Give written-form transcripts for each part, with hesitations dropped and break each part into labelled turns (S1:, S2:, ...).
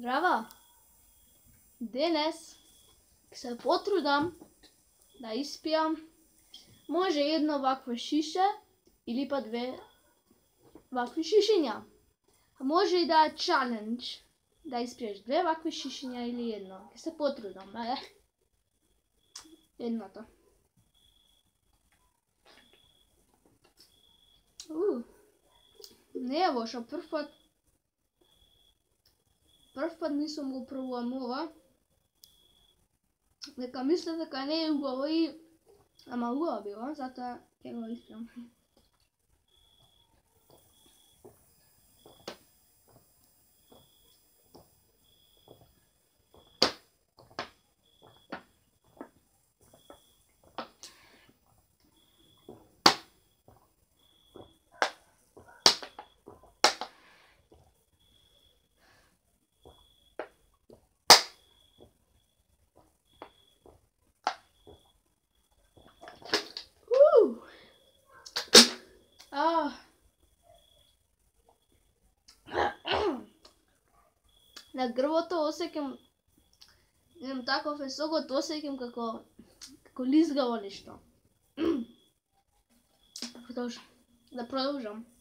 S1: Zdravo! Danes se potrudam da ispijem može jedno ovakve šiše ili pa dve ovakve šišinja. A može i da je challenge da ispiješ dve ovakve šišinja ili jedno. Se potrudam, jedno to. Ne, evo še prv put nisem go probal ova. Neka mislite, kaj ne je ubavo i ama ubavo bilo, zato kaj go ispijem. Na grboto osjećam, imam tako visoko, to osjećam kako lizgavo nešto. Da produžam.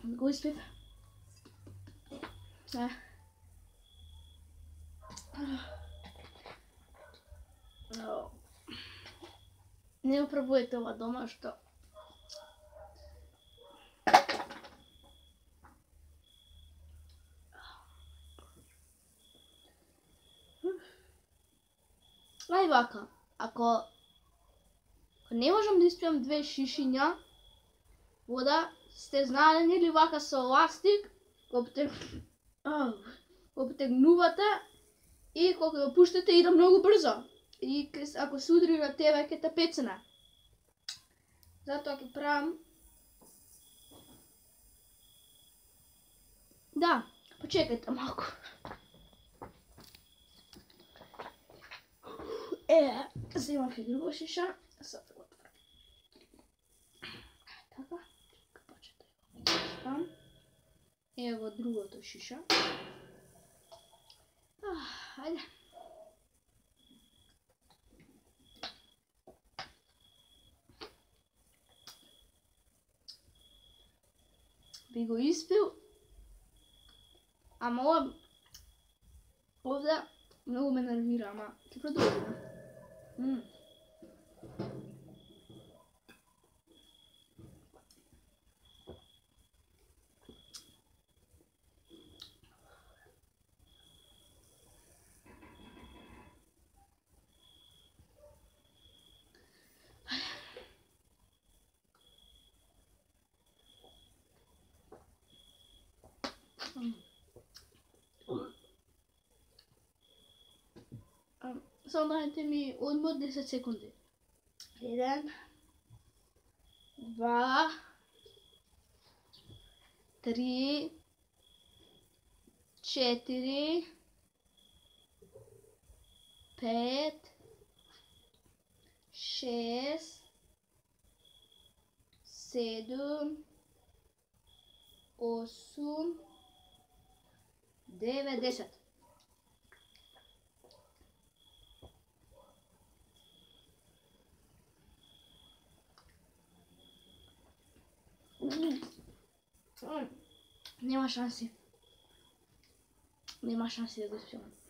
S1: Го изпив. Не го пробуете ова дома, што ај вака, ако не можам да испијам две шишиња вода, сте знаеле нели вака со ластик го потегнувате и кога го пуштате иде многу брзо. И ако се удри на тебе ќе те пецне. Затоа ќе правам. Да, почекайте малку. Земам и друга шиша. Сад го отворам. Така. Почете го. Ево другото шиша. Ајде. Би го испил, ама овде многу ме нервира, ама ќе продолжиме. Само дайте ми одмор 10 секунди. 1, 2, 3, 4, 5, 6, 7, 8, 9, 10. Нема шанси. Нема шанси да го испијам.